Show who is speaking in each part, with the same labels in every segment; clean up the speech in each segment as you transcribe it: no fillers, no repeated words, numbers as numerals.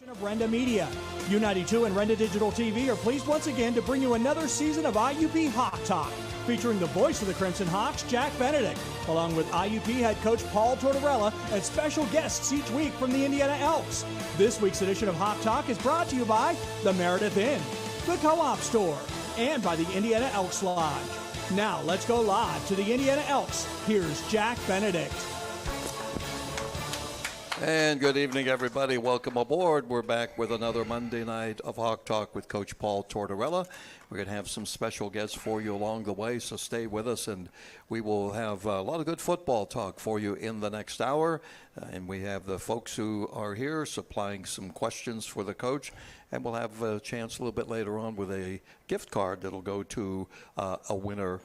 Speaker 1: Of Renda Media. U92 and Renda Digital TV are pleased once again to bring you another season of IUP Hawk Talk, featuring the voice of the Crimson Hawks, Jack Benedict, along with IUP head coach Paul Tortorella and special guests each week from the Indiana Elks. This week's edition of Hawk Talk is brought to you by the Meredith Inn, the Co-op Store, and by the Indiana Elks Lodge. Now let's go live to the Indiana Elks. Here's Jack Benedict.
Speaker 2: And good evening, everybody. Welcome aboard. We're back with another Monday night of Hawk Talk with Coach Paul Tortorella. We're going to have some special guests for you along the way, so stay with us, and we will have a lot of good football talk for you in the next hour. And we have the folks who are here supplying some questions for the coach, and we'll have a chance a little bit later on with a gift card that'll go to a winner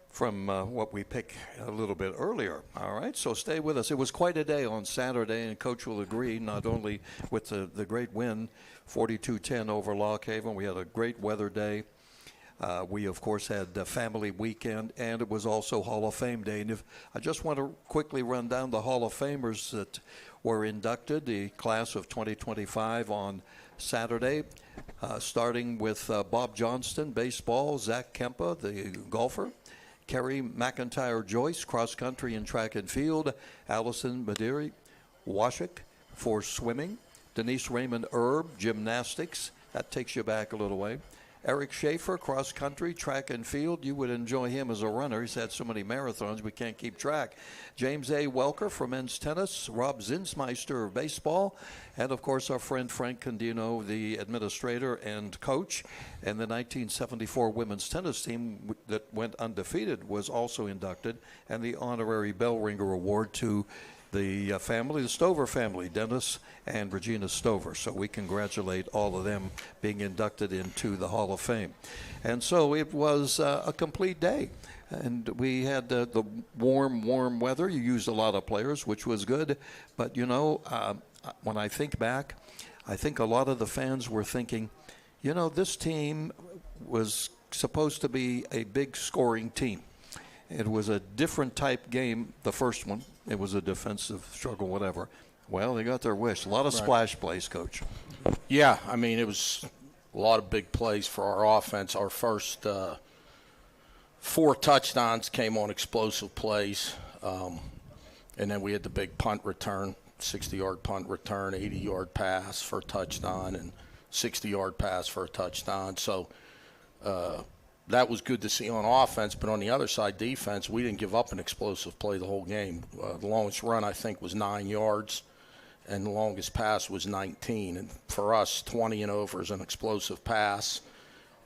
Speaker 2: from what we pick a little bit earlier. All right, so stay with us. It was quite a day on Saturday, and Coach will agree, not only with the great win, 42-10 over Lock Haven. We had a great weather day. We, of course, had a family weekend, and it was also Hall of Fame day. And I just want to quickly run down the Hall of Famers that were inducted, the class of 2025 on Saturday, starting with Bob Johnston, baseball, Zach Kempa, the golfer, Kerry McIntyre-Joyce, cross-country and track and field. Allison Madiri Washik for swimming. Denise Raymond Erb, gymnastics. That takes you back a little way. Eric Schaefer, cross-country, track and field. You would enjoy him as a runner. He's had so many marathons, we can't keep track. James A. Welker for men's tennis. Rob Zinsmeister of baseball. And, of course, our friend Frank Condino, the administrator and coach. And the 1974 women's tennis team that went undefeated was also inducted. And the honorary bell ringer award to the family, the Stover family, Dennis and Regina Stover. So we congratulate all of them being inducted into the Hall of Fame. And so it was a complete day. And we had the warm weather. You used a lot of players, which was good. But, you know, when I think back, I think a lot of the fans were thinking, you know, this team was supposed to be a big scoring team. It was a different type game, the first one. It was a defensive struggle, whatever. Well, they got their wish. A lot of splash plays, Coach.
Speaker 3: Yeah, I mean, it was a lot of big plays for our offense. Our first 4 touchdowns came on explosive plays. And then we had the big punt return, 60-yard punt return, 80-yard pass for a touchdown, and 60-yard pass for a touchdown. So that was good to see on offense, but on the other side, defense, we didn't give up an explosive play the whole game. The longest run, I think, was 9 yards, and the longest pass was 19. And for us, 20 and over is an explosive pass,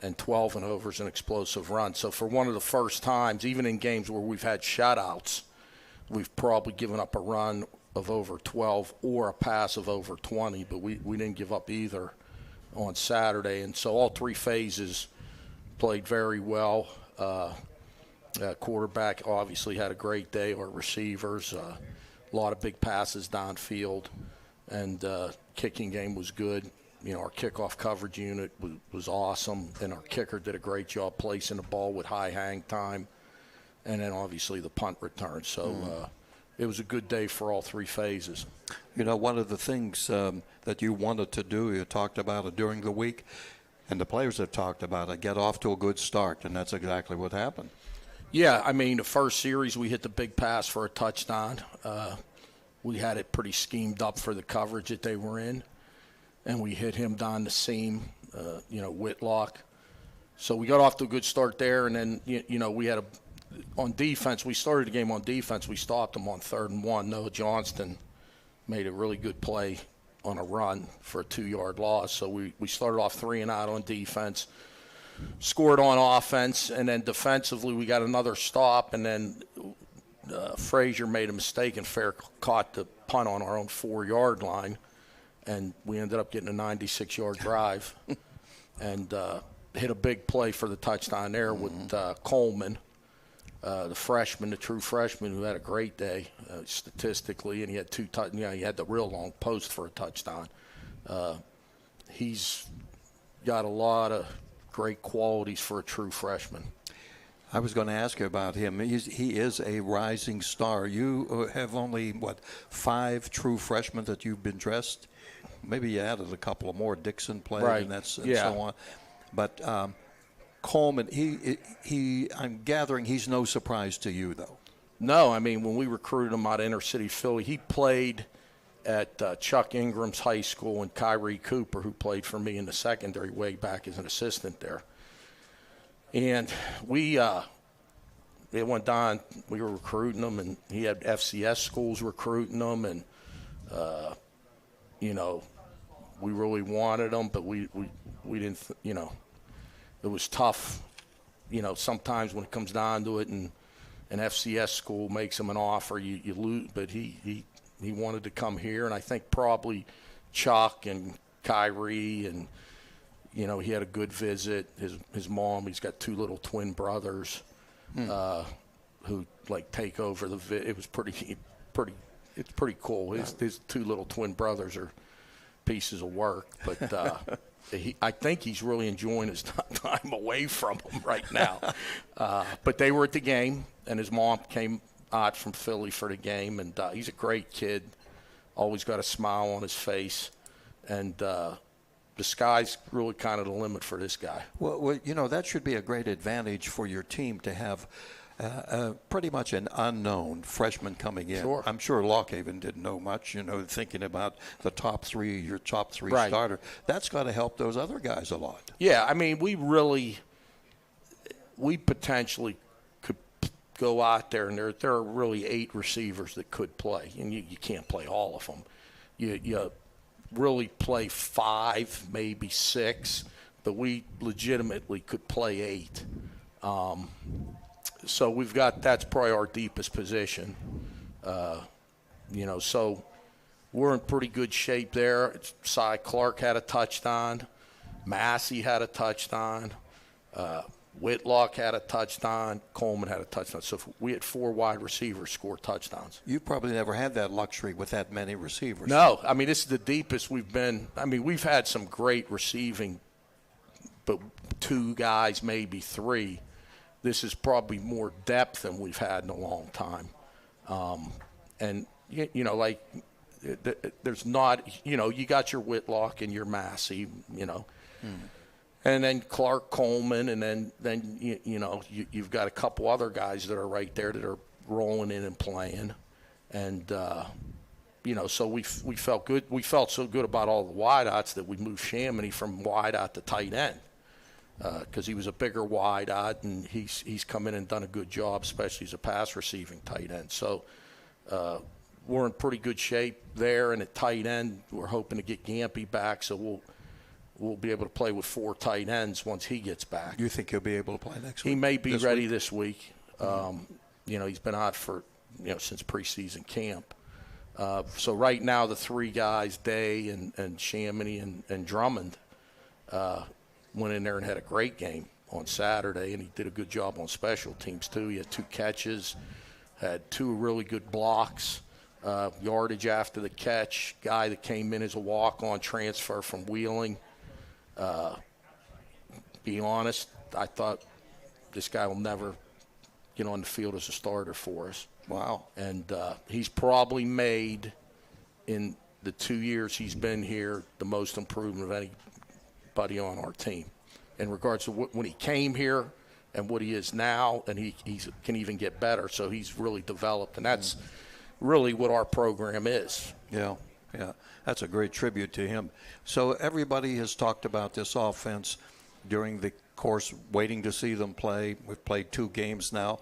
Speaker 3: and 12 and over is an explosive run. So for one of the first times, even in games where we've had shutouts, we've probably given up a run of over 12 or a pass of over 20, but we didn't give up either on Saturday. And so all 3 phases played very well. Quarterback obviously had a great day. Our receivers, a lot of big passes downfield, and kicking game was good. You know, our kickoff coverage unit was awesome, and our kicker did a great job placing the ball with high hang time, and then obviously the punt return. So it was a good day for all 3 phases.
Speaker 2: You know, one of the things that you wanted to do, you talked about it during the week, and the players have talked about it, get off to a good start, and that's exactly what happened.
Speaker 3: Yeah, I mean, the first series we hit the big pass for a touchdown. We had it pretty schemed up for the coverage that they were in, and we hit him down the seam, Whitlock. So we got off to a good start there, and then, we had on defense, we started the game on defense. We stopped them on 3rd and 1. Noah Johnston made a really good play on a run for a 2-yard loss. So we started off 3 and out on defense, scored on offense, and then defensively we got another stop, and then Frazier made a mistake and Fair caught the punt on our own 4-yard line, and we ended up getting a 96-yard drive and hit a big play for the touchdown there with Coleman, the freshman, the true freshman, who had a great day statistically, and he had he had the real long post for a touchdown. He's got a lot of great qualities for a true freshman.
Speaker 2: I was going to ask you about him. He is a rising star. You have only, 5 true freshmen that you've been dressed? Maybe you added a couple of more. Dixon played,
Speaker 3: right.
Speaker 2: and so on. But Coleman, I'm gathering he's no surprise to you, though.
Speaker 3: No, I mean, when we recruited him out of inner city Philly, he played at Chuck Ingram's high school, and Kyrie Cooper, who played for me in the secondary way back as an assistant there. And it went down, we were recruiting him, and he had FCS schools recruiting him, and, we really wanted him, but we didn't, it was tough, sometimes when it comes down to it, and an FCS school makes him an offer, you lose, but he wanted to come here, and I think probably Chuck and Kyrie and, he had a good visit. His mom, he's got 2 little twin brothers who, take over it was it's pretty cool. His 2 little twin brothers are pieces of work, but I think he's really enjoying his time away from him right now. But they were at the game, and his mom came out from Philly for the game, and he's a great kid, always got a smile on his face, and the sky's really kind of the limit for this guy.
Speaker 2: Well, that should be a great advantage for your team to have pretty much an unknown freshman coming in.
Speaker 3: Sure.
Speaker 2: I'm sure Lockhaven didn't know much, thinking about the top 3, your top 3
Speaker 3: right.
Speaker 2: starter. That's got to help those other guys a lot.
Speaker 3: Yeah, I mean, we potentially could go out there, and there are really 8 receivers that could play, and you can't play all of them. You really play 5, maybe 6, but we legitimately could play 8. So that's probably our deepest position. So we're in pretty good shape there. Cy Clark had a touchdown. Massey had a touchdown. Whitlock had a touchdown. Coleman had a touchdown. So we had 4 wide receivers score touchdowns.
Speaker 2: You probably never had that luxury with that many receivers.
Speaker 3: No. I mean, this is the deepest we've been. I mean, we've had some great receiving, but 2 guys, maybe 3. This is probably more depth than we've had in a long time. And, there's not, you got your Whitlock and your Massey, And then Clark, Coleman, and then you've got a couple other guys that are right there that are rolling in and playing. And, so we felt good. We felt so good about all the wideouts that we moved Chamonix from wideout to tight end. Because he was a bigger wideout, and he's come in and done a good job, especially as a pass receiving tight end. So we're in pretty good shape there, and at tight end, we're hoping to get Gampy back, so we'll be able to play with 4 tight ends once he gets back.
Speaker 2: You think he'll be able to play next week?
Speaker 3: He may be ready this week. He's been out for since preseason camp. So right now, the 3 guys, Day and Chamonix and Drummond, went in there and had a great game on Saturday, and he did a good job on special teams too. He had 2 catches, had 2 really good blocks, yardage after the catch, guy that came in as a walk-on transfer from Wheeling. Be honest, I thought this guy will never get on the field as a starter for us.
Speaker 2: Wow. And
Speaker 3: he's probably made, in the 2 years he's been here, the most improvement of anybody on our team in regards to when he came here and what he is now, and he can even get better. So he's really developed, and that's really what our program is.
Speaker 2: Yeah, that's a great tribute to him. So everybody has talked about this offense during the course, waiting to see them play. We've played 2 games now.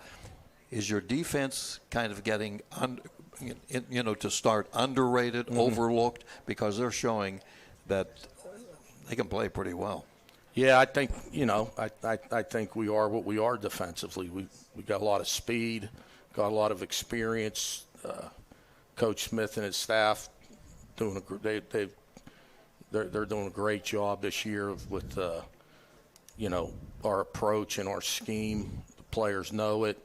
Speaker 2: Is your defense kind of getting to start underrated, overlooked, because they're showing that they can play pretty well?
Speaker 3: Yeah, I think I think we are what we are defensively. We got a lot of speed, got a lot of experience. Coach Smith and his staff they're doing a great job this year with our approach and our scheme. The players know it.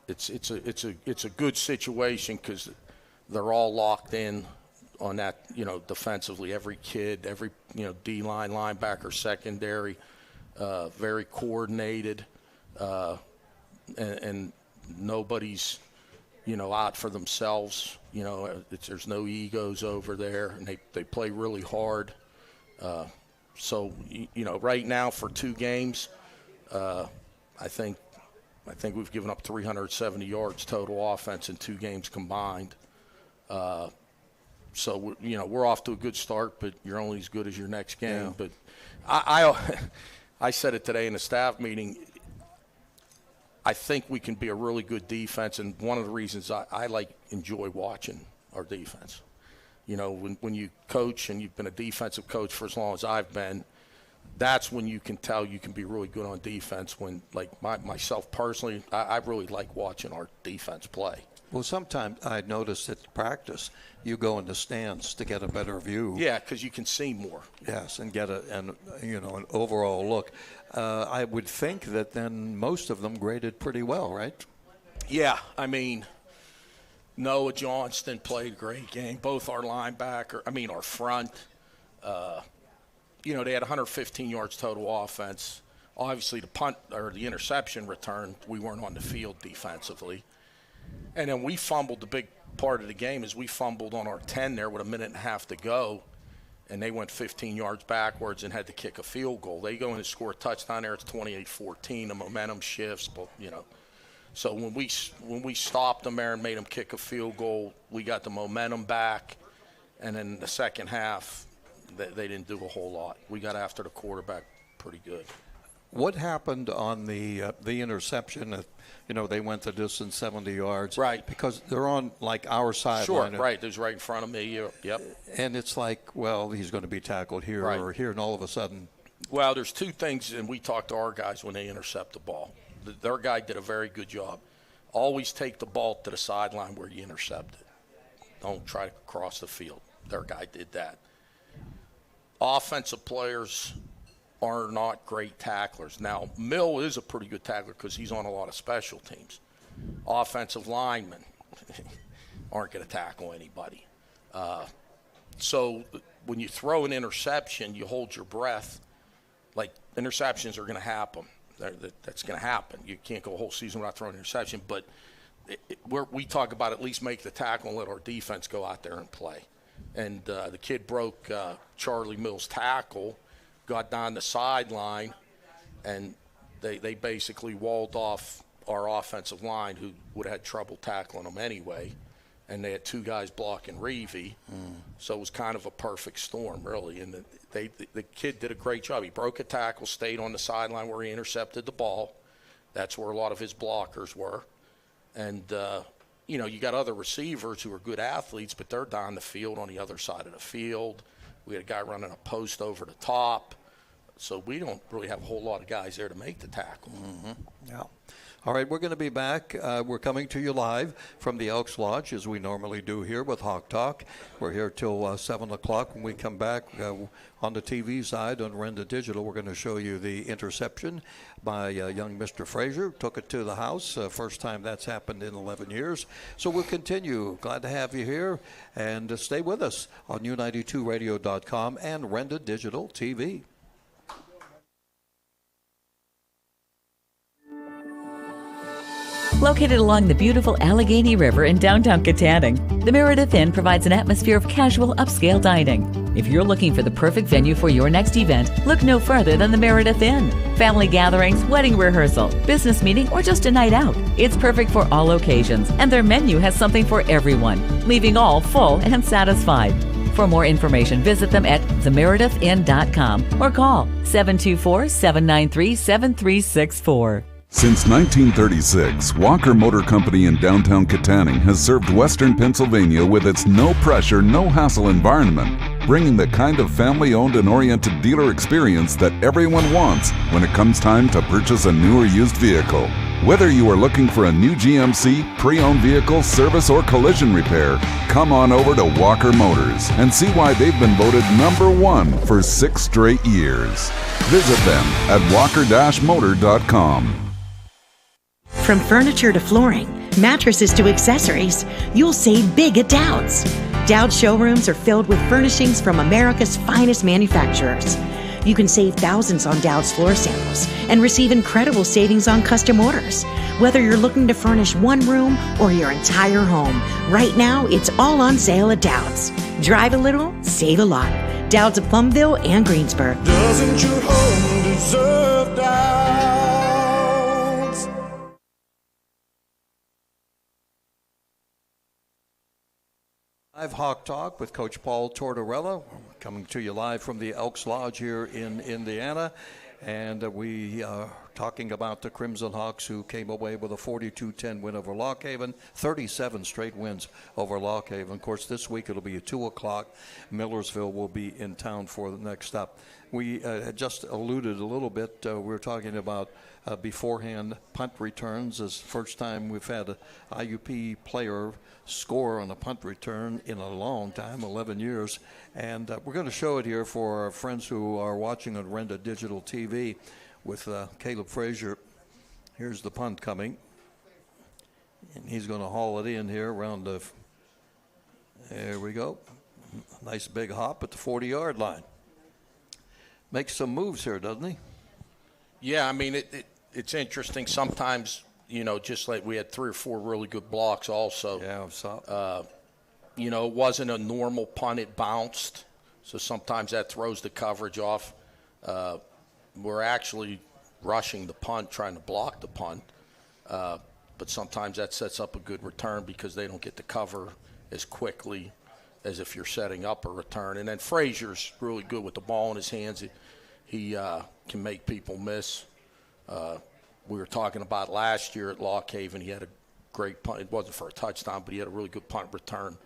Speaker 3: It's a good situation because they're all locked in on that, defensively. Every kid, every, D-line, linebacker, secondary, very coordinated. and nobody's, out for themselves. There's no egos over there, and they play really hard. So right now for 2 games, I think we've given up 370 yards total offense in 2 games combined. So we're off to a good start, but you're only as good as your next game. Yeah. But I said it today in the staff meeting. I think we can be a really good defense, and one of the reasons I enjoy watching our defense. When you coach and you've been a defensive coach for as long as I've been, that's when you can tell you can be really good on defense. When, myself personally, I really like watching our defense play.
Speaker 2: Well, sometimes I notice at practice you go in the stands to get a better view.
Speaker 3: Yeah, because you can see more.
Speaker 2: Yes, and get an overall look. I would think that then most of them graded pretty well, right? Yeah,
Speaker 3: Noah Johnston played a great game. Both our our front. They had 115 yards total offense. Obviously, the punt or the interception return, we weren't on the field defensively. And then we fumbled. The big part of the game is we fumbled on our 10 there with a minute and a half to go, and they went 15 yards backwards and had to kick a field goal. They go in and score a touchdown there. It's 28-14. The momentum shifts, but So when we stopped them there and made them kick a field goal, we got the momentum back. And then the second half, they didn't do a whole lot. We got after the quarterback pretty good.
Speaker 2: What happened on the interception? They went the distance 70 yards.
Speaker 3: Right.
Speaker 2: Because they're on, our sideline.
Speaker 3: Sure, right. There's right in front of me. Yep.
Speaker 2: And it's he's going to be tackled here or here, and all of a sudden.
Speaker 3: Well, there's 2 things, and we talk to our guys when they intercept the ball. Their guy did a very good job. Always take the ball to the sideline where you intercept it. Don't try to cross the field. Their guy did that. Offensive players are not great tacklers. Now, Mill is a pretty good tackler because he's on a lot of special teams. Offensive linemen aren't going to tackle anybody. So when you throw an interception, you hold your breath. Interceptions are going to happen. That's going to happen. You can't go a whole season without throwing an interception, but we talk about at least make the tackle and let our defense go out there and play. And the kid broke Charlie Mill's tackle, got down the sideline, and they basically walled off our offensive line, who would have had trouble tackling them anyway. And they had 2 guys blocking Reevy. So it was kind of a perfect storm, really. And the kid did a great job. He broke a tackle, stayed on the sideline where he intercepted the ball. That's where a lot of his blockers were. And, you got other receivers who are good athletes, but they're down the field on the other side of the field. We had a guy running a post over the top. So we don't really have a whole lot of guys there to make the tackle.
Speaker 2: Mm-hmm. Yeah. All right, we're going to be back. We're coming to you live from the Elks Lodge, as we normally do here with Hawk Talk. We're here till 7 o'clock. When we come back on the TV side on Renda Digital, we're going to show you the interception by young Mr. Frazier. Took it to the house. First time that's happened in 11 years. So we'll continue. Glad to have you here. And stay with us on U92Radio.com and Renda Digital TV.
Speaker 4: Located along the beautiful Allegheny River in downtown Katanning, the Meredith Inn provides an atmosphere of casual, upscale dining. If you're looking for the perfect venue for your next event, look no further than the Meredith Inn. Family gatherings, wedding rehearsal, business meeting, or just a night out. It's perfect for all occasions, and their menu has something for everyone, leaving all full and satisfied. For more information, visit them at themeredithinn.com or call 724-793-7364.
Speaker 5: Since 1936, Walker Motor Company in downtown Katanning has served Western Pennsylvania with its no-pressure, no-hassle environment, bringing the kind of family-owned and oriented dealer experience that everyone wants when it comes time to purchase a new or used vehicle. Whether you are looking for a new GMC, pre-owned vehicle, service, or collision repair, come on over to Walker Motors and see why they've been voted #1 for 6 straight years. Visit them at walker-motor.com.
Speaker 6: From furniture to flooring, mattresses to accessories, you'll save big at Dowd's. Dowd's showrooms are filled with furnishings from America's finest manufacturers. You can save thousands on Dowd's floor samples and receive incredible savings on custom orders. Whether you're looking to furnish one room or your entire home, right now it's all on sale at Dowd's. Drive a little, save a lot. Dowd's of Plumville and Greensburg.
Speaker 7: Doesn't your home deserve Dowd's?
Speaker 2: Live Hawk Talk with Coach Paul Tortorella, coming to you live from the Elks Lodge here in Indiana. And we are talking about the Crimson Hawks, who came away with a 42-10 win over Lock Haven, 37 straight wins over Lock Haven. Of course, this week it'll be at 2 o'clock. Millersville will be in town for the next stop. We had just alluded a little bit. We were talking about beforehand punt returns. This first time we've had an IUP player score on a punt return in a long time, 11 years. And we're going to show it here for our friends who are watching on Renda Digital TV with Caleb Frazier. Here's the punt coming. And he's going to haul it in here around the, there we go. Nice big hop at the 40-yard line. Makes some moves here, doesn't he?
Speaker 3: Yeah, I mean, it's interesting. Sometimes, you know, just like we had 3 or 4 really good blocks also.
Speaker 2: Yeah, I saw.
Speaker 3: You know, it wasn't a normal punt. It bounced. So sometimes that throws the coverage off. We're actually rushing the punt, trying to block the punt. But sometimes that sets up a good return because they don't get to cover as quickly as if you're setting up a return. And then Frazier's really good with the ball in his hands. He can make people miss. We were talking about last year at Lock Haven. He had a great punt. It wasn't for a touchdown, but he had a really good punt return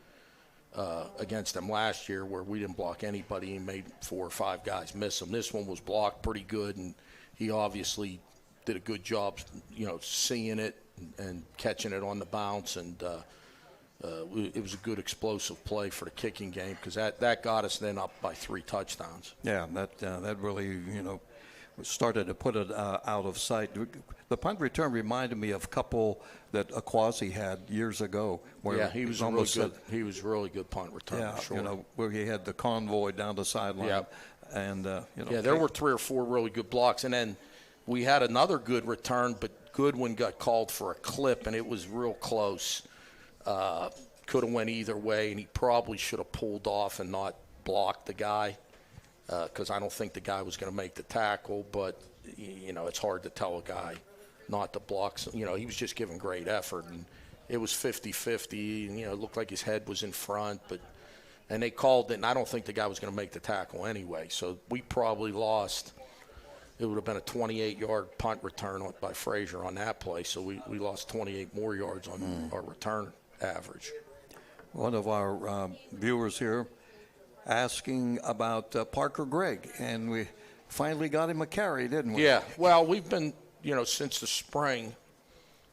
Speaker 3: against them last year where we didn't block anybody. He made 4 or 5 guys miss him. This one was blocked pretty good, and he obviously did a good job, you know, seeing it and catching it on the bounce. And it was a good explosive play for the kicking game because that got us then up by 3 touchdowns.
Speaker 2: Yeah, that really, you know, started to put it out of sight. The punt return reminded me of a couple that Aquasi had years ago. Where
Speaker 3: yeah, he was really good. He was really good punt return.
Speaker 2: Yeah,
Speaker 3: sure.
Speaker 2: you know, where he had the convoy down the sideline.
Speaker 3: Yeah.
Speaker 2: And you know,
Speaker 3: yeah, there were 3 or 4 really good blocks, and then we had another good return, but Goodwin got called for a clip, and it was real close. Could have went either way, and he probably should have pulled off and not blocked the guy. Because I don't think the guy was going to make the tackle, but, you know, it's hard to tell a guy not to block. You know, he was just giving great effort, and it was 50-50, and, you know, it looked like his head was in front, and they called it, and I don't think the guy was going to make the tackle anyway. So we probably lost. It would have been a 28-yard punt return by Frazier on that play, so we lost 28 more yards on our return average.
Speaker 2: One of our viewers here asking about Parker Gregg, and we finally got him a carry, didn't we?
Speaker 3: Yeah, well, we've been, you know, since the spring,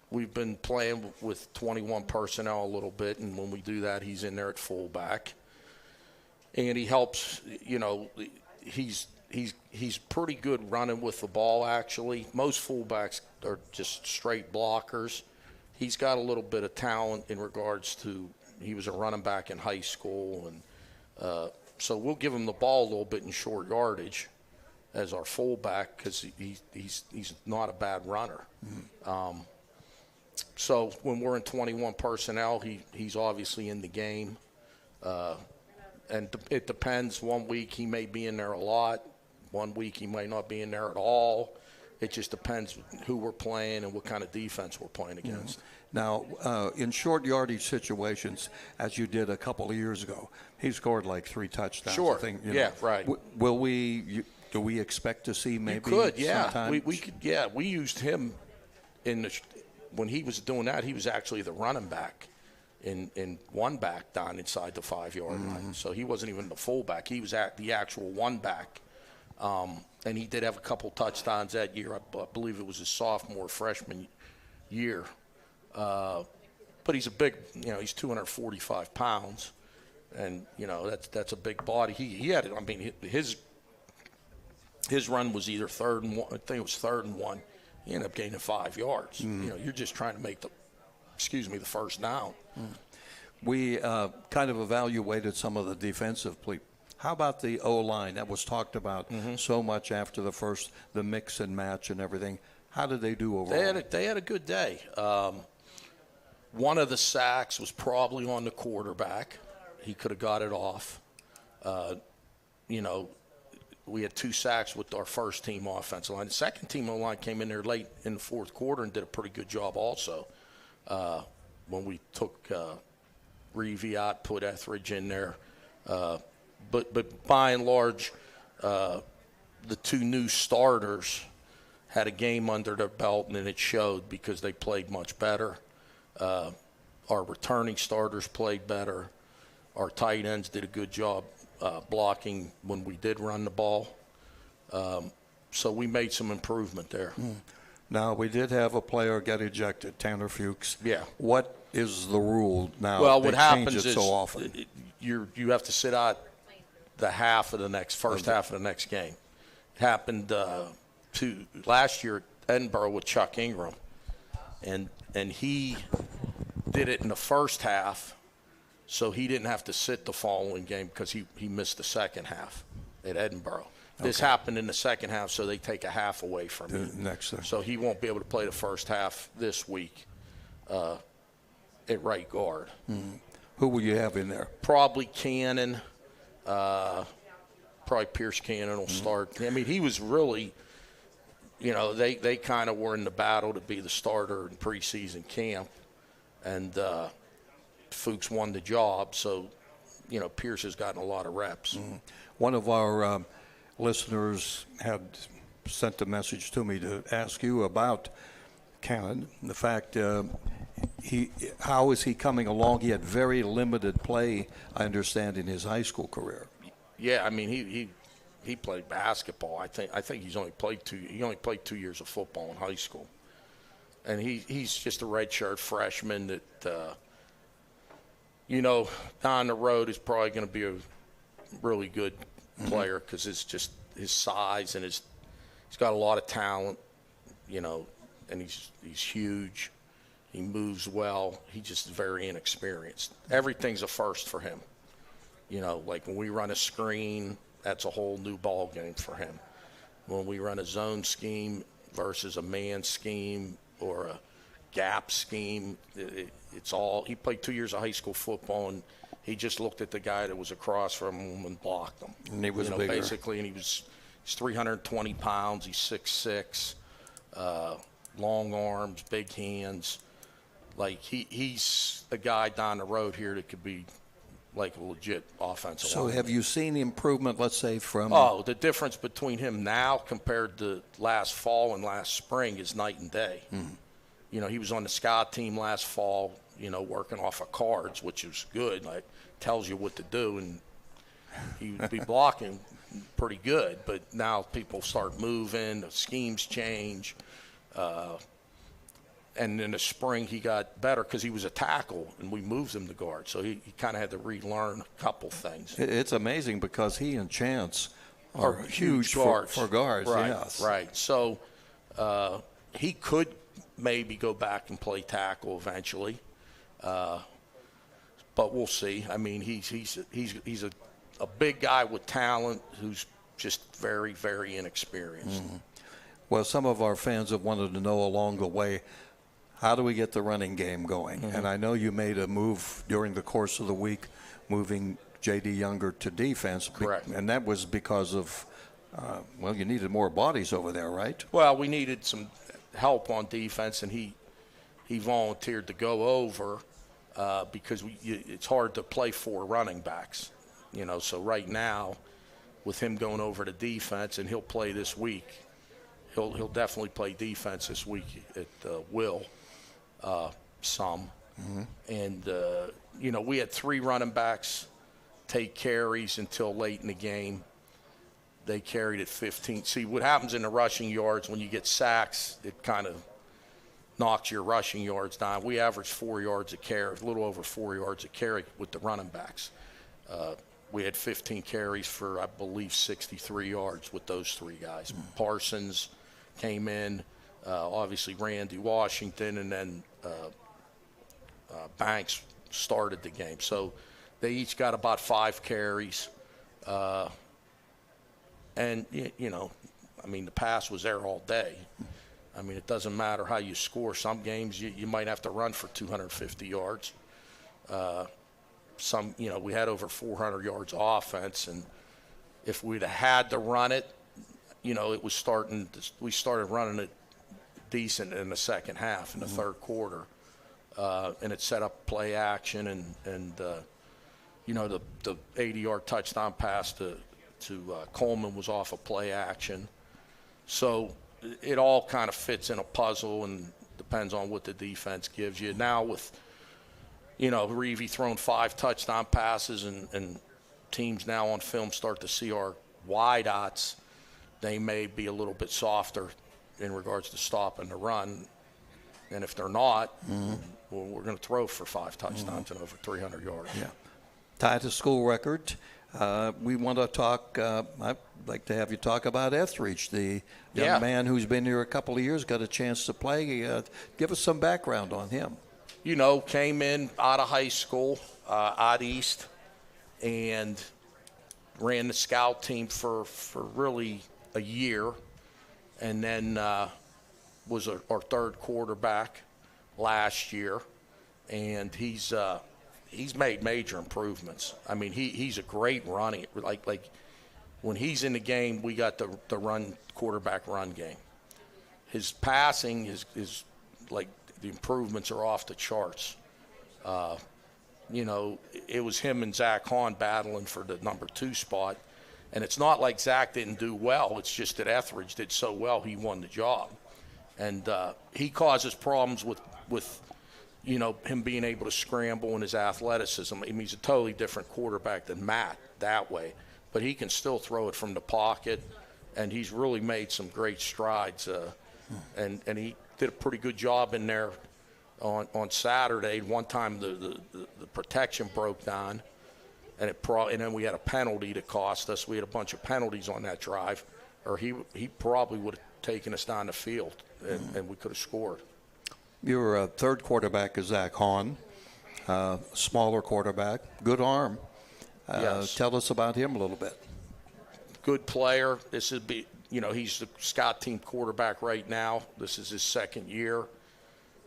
Speaker 3: we've been playing with 21 personnel a little bit, and when we do that, he's in there at fullback. And he helps, you know, he's pretty good running with the ball, actually. Most fullbacks are just straight blockers. He's got a little bit of talent in regards to, he was a running back in high school, and so we'll give him the ball a little bit in short yardage as our fullback because he's not a bad runner. Mm-hmm. So when we're in 21 personnel, he's obviously in the game. And it depends. 1 week he may be in there a lot. 1 week he might not be in there at all. It just depends who we're playing and what kind of defense we're playing against.
Speaker 2: Mm-hmm. Now, in short yardage situations, as you did a couple of years ago, he scored like 3 touchdowns.
Speaker 3: Sure.
Speaker 2: I think,
Speaker 3: yeah, right.
Speaker 2: Do we expect to see maybe?
Speaker 3: You could, yeah.
Speaker 2: Sometime?
Speaker 3: We could, yeah. We used him when he was doing that. He was actually the running back in one back down inside the 5-yard line. So he wasn't even the fullback. He was at the actual one back. And he did have a couple touchdowns that year. I believe it was his sophomore, freshman year. But he's a big, you know, he's 245 pounds. And, you know, that's a big body. He had it. I mean, his run was either 3rd and 1. I think it was 3rd and 1. He ended up gaining 5 yards. You know, you're just trying to make the first down.
Speaker 2: We kind of evaluated some of the defensive How about the O-line? That was talked about so much after the mix and match and everything. How did they do overall?
Speaker 3: They had a good day. One of the sacks was probably on the quarterback. He could have got it off. We had 2 sacks with our first team offensive line. The second team line came in there late in the fourth quarter and did a pretty good job also. When we took Reevy out, put Etheridge in there. But by and large, the 2 new starters had a game under their belt, and it showed because they played much better. Our returning starters played better. Our tight ends did a good job blocking when we did run the ball. So we made some improvement there.
Speaker 2: Now, we did have a player get ejected, Tanner Fuchs.
Speaker 3: Yeah.
Speaker 2: What is the rule now?
Speaker 3: Well,
Speaker 2: they
Speaker 3: what happens
Speaker 2: change it
Speaker 3: is
Speaker 2: so often.
Speaker 3: you have to sit out the half of the first half of the next game. It happened last year at Edinburgh with Chuck Ingram, and he did it in the first half, so he didn't have to sit the following game because he missed the second half at Edinburgh. This happened in the second half, so they take a half away from him. So he won't be able to play the first half this week at right guard.
Speaker 2: Who will you have in there?
Speaker 3: Probably Cannon. Probably Pierce Cannon will start. I mean, he was really, they kind of were in the battle to be the starter in preseason camp, and Fuchs won the job. So, Pierce has gotten a lot of reps.
Speaker 2: One of our listeners had sent a message to me to ask you about Cannon, the fact how is he coming along? He had very limited play, I understand, in his high school career.
Speaker 3: Yeah, I mean he played basketball. I think he's only played 2 years of football in high school, and he's just a redshirt freshman that down the road is probably going to be a really good player because it's just his size and he's got a lot of talent, and he's huge. He moves well. He's just very inexperienced. Everything's a first for him. Like when we run a screen, that's a whole new ball game for him. When we run a zone scheme versus a man scheme or a gap scheme, it's all. He played 2 years of high school football, and he just looked at the guy that was across from him and blocked him.
Speaker 2: And he was bigger.
Speaker 3: Basically, and he's 320 pounds. He's 6'6", long arms, big hands. Like he's a guy down the road here that could be like a legit offensive lineman.
Speaker 2: So have you seen the improvement, let's say, from...
Speaker 3: Oh, the difference between him now compared to last fall and last spring is night and day. He was on the scout team last fall, working off of cards, which is good. Like, tells you what to do, and he would be blocking pretty good. But now people start moving, the schemes change. And in the spring, he got better because he was a tackle, and we moved him to guard. So he kind of had to relearn a couple things.
Speaker 2: It's amazing because he and Chance are huge
Speaker 3: guards.
Speaker 2: For guards.
Speaker 3: Right,
Speaker 2: yes.
Speaker 3: Right. So he could maybe go back and play tackle eventually, but we'll see. I mean, he's a big guy with talent who's just very, very inexperienced.
Speaker 2: Well, some of our fans have wanted to know along the way, how do we get the running game going? And I know you made a move during the course of the week, moving J.D. Younger to defense.
Speaker 3: Correct.
Speaker 2: And that was because of, you needed more bodies over there, right?
Speaker 3: Well, we needed some help on defense, and he volunteered to go over because it's hard to play 4 running backs. So right now, with him going over to defense, and he'll play this week, he'll definitely play defense this week at will. Some. And, we had 3 running backs take carries until late in the game. They carried at 15. See, what happens in the rushing yards when you get sacks, it kind of knocks your rushing yards down. We averaged 4 yards a carry, a little over 4 yards a carry with the running backs. We had 15 carries for, I believe, 63 yards with those 3 guys. Parsons came in. Obviously Randy Washington, and then Banks started the game. So they each got about 5 carries. And, you know, I mean, the pass was there all day. I mean, it doesn't matter how you score. Some games you might have to run for 250 yards. Some, you know, we had over 400 yards offense, and if we'd have had to run it, you know, we started running it decent in the second half, in the third quarter, and it set up play action, and you know, the 80-yard touchdown pass to Coleman was off of play action. So it all kind of fits in a puzzle and depends on what the defense gives you. Now with, you know, Reeve thrown 5 touchdown passes, and teams now on film start to see our wideouts, they may be a little bit softer in regards to stopping the run. And if they're not, well, we're going to throw for 5 touchdowns and over 300 yards.
Speaker 2: Yeah. Tied to school record. We want to talk, I'd like to have you talk about Etheridge, the young man who's been here a couple of years, got a chance to play. Give us some background on him.
Speaker 3: You know, came in out of high school, out east, and ran the scout team for really a year, and then was our third quarterback last year, and he's made major improvements. I mean, he's a great running. Like when he's in the game, we got the quarterback run game. His passing is like the improvements are off the charts. You know, it was him and Zach Hahn battling for the number 2 spot. And it's not like Zach didn't do well. It's just that Etheridge did so well, he won the job. And he causes problems with, you know, him being able to scramble and his athleticism. I mean, he's a totally different quarterback than Matt that way. But he can still throw it from the pocket, and he's really made some great strides. And he did a pretty good job in there on Saturday. One time the protection broke down, and then we had a penalty that cost us. We had a bunch of penalties on that drive, or he probably would have taken us down the field, and we could have scored.
Speaker 2: Your third quarterback is Zach Hahn, smaller quarterback, good arm.
Speaker 3: Yes.
Speaker 2: Tell us about him a little bit.
Speaker 3: Good player. This would be, you know, he's the scout team quarterback right now. This is his second year.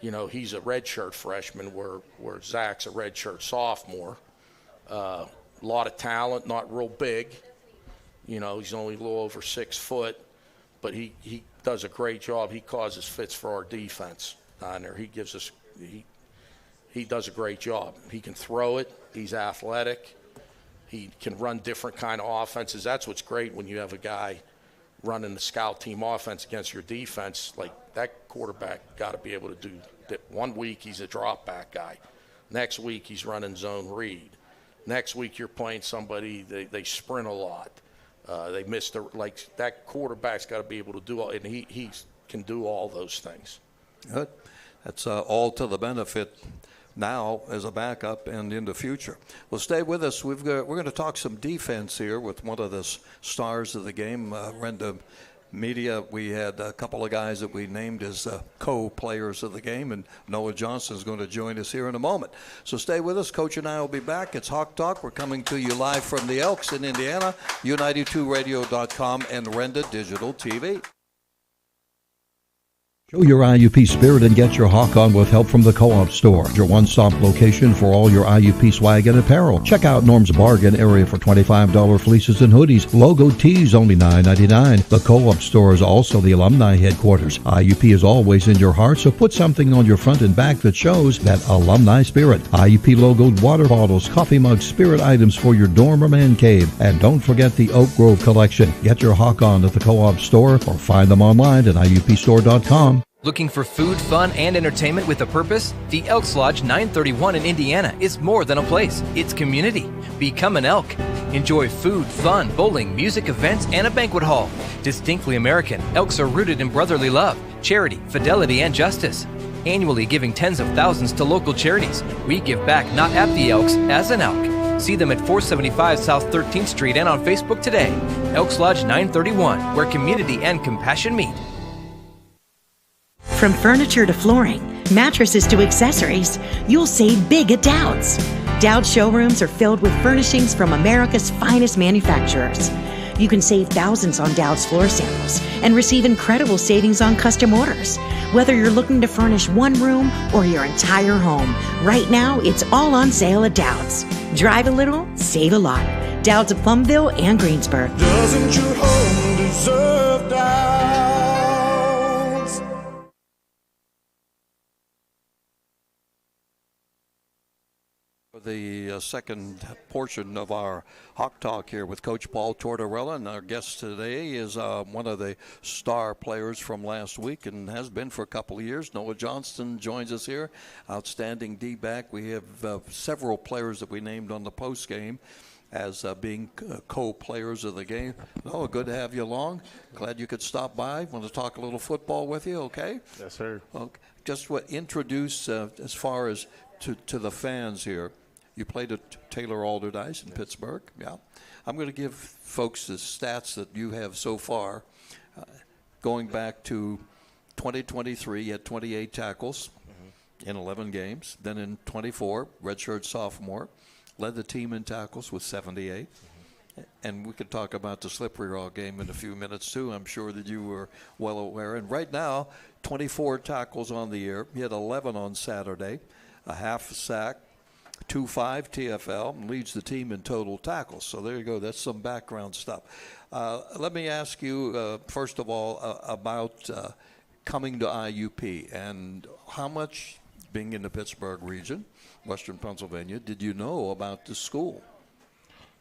Speaker 3: You know, he's a redshirt freshman where Zach's a redshirt sophomore. A lot of talent, not real big. You know, he's only a little over 6 foot, but he does a great job. He causes fits for our defense down there. He does a great job. He can throw it. He's athletic. He can run different kind of offenses. That's what's great when you have a guy running the scout team offense against your defense. Like, that quarterback got to be able to do that. 1 week he's a drop back guy. Next week he's running zone read. Next week you're playing somebody, they sprint a lot. They miss that quarterback's got to be able to do all, and he can do all those things.
Speaker 2: Good. That's all to the benefit now as a backup and in the future. Well, stay with us. We're going to talk some defense here with one of the stars of the game, Renda Media. We had a couple of guys that we named as co-players of the game, and Noah Johnson is going to join us here in a moment. So stay with us. Coach and I will be back. It's Hawk Talk. We're coming to you live from the Elks in Indiana, U92Radio.com, and Renda Digital TV.
Speaker 8: Show your IUP spirit and get your hawk on with help from the Co-op Store, your one-stop location for all your IUP swag and apparel. Check out Norm's Bargain area for $25 fleeces and hoodies. Logo tees only $9.99. The Co-op Store is also the alumni headquarters. IUP is always in your heart, so put something on your front and back that shows that alumni spirit. IUP logoed water bottles, coffee mugs, spirit items for your dorm or man cave. And don't forget the Oak Grove collection. Get your hawk on at the Co-op Store or find them online at IUPstore.com.
Speaker 9: Looking for food, fun, and entertainment with a purpose? The Elks Lodge 931 in Indiana is more than a place. It's community. Become an Elk. Enjoy food, fun, bowling, music, events, and a banquet hall. Distinctly American, Elks are rooted in brotherly love, charity, fidelity, and justice. Annually giving tens of thousands to local charities. We give back not at the Elks, as an Elk. See them at 475 South 13th Street and on Facebook today. Elks Lodge 931, where community and compassion meet.
Speaker 6: From furniture to flooring, mattresses to accessories, you'll save big at Dowd's. Dowd's showrooms are filled with furnishings from America's finest manufacturers. You can save thousands on Dowd's floor samples and receive incredible savings on custom orders. Whether you're looking to furnish one room or your entire home, right now it's all on sale at Dowd's. Drive a little, save a lot. Dowd's of Plumville and Greensburg.
Speaker 7: Doesn't your home deserve Dowd's?
Speaker 2: The second portion of our Hawk Talk here with Coach Paul Tortorella, and our guest today is one of the star players from last week and has been for a couple of years. Noah Johnston joins us here, outstanding D-back. We have several players that we named on the post game as being co-players of the game. Noah, good to have you along. Glad you could stop by. Want to talk a little football with you, okay?
Speaker 10: Yes, sir.
Speaker 2: Okay. Just introduce as far as to the fans here. You played at Taylor Alderdice in Pittsburgh. Yeah. I'm going to give folks the stats that you have so far. Going back to 2023, you had 28 tackles in 11 games. Then in 24, redshirt sophomore, led the team in tackles with 78. And we could talk about the slippery rock game in a few minutes, too. I'm sure that you were well aware. And right now, 24 tackles on the year. He had 11 on Saturday, a half sack, 2.5 TFL, and leads the team in total tackles. So there you go. That's some background stuff. Let me ask you, first of all, about coming to IUP and how much, being in the Pittsburgh region, Western Pennsylvania, did you know about the school?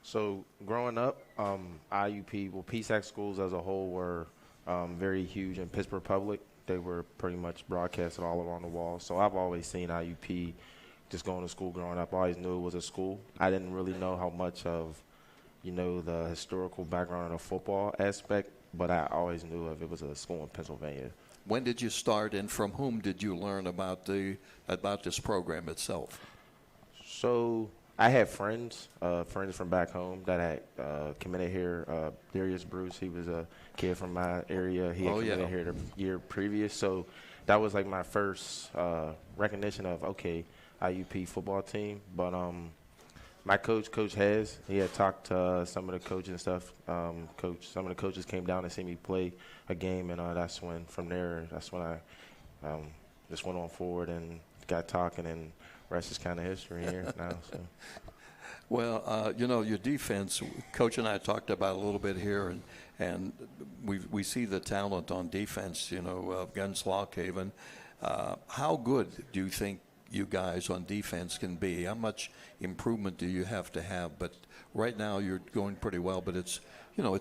Speaker 10: So growing up, IUP, well, PSAC schools as a whole were very huge in Pittsburgh Public. They were pretty much broadcasted all around the wall. So I've always seen IUP just going to school growing up. I always knew it was a school. I didn't really know how much of, the historical background of the football aspect, but I always knew if it was a school in Pennsylvania.
Speaker 2: When did you start, and from whom did you learn about this program itself?
Speaker 10: So I had friends from back home that had committed here. Darius Bruce, he was a kid from my area. He had committed here the year previous. So that was like my first recognition of, okay, IUP football team. But my Coach Has, he had talked to some of the coaches and stuff. Some of the coaches came down to see me play a game, and that's when I just went on forward and got talking, and rest is kind of history here now. So.
Speaker 2: Well, your defense, Coach and I talked about a little bit here, and we see the talent on defense, against Lockhaven. How good do you think you guys on defense can be? How much improvement do you have to have? But right now you're going pretty well, but it's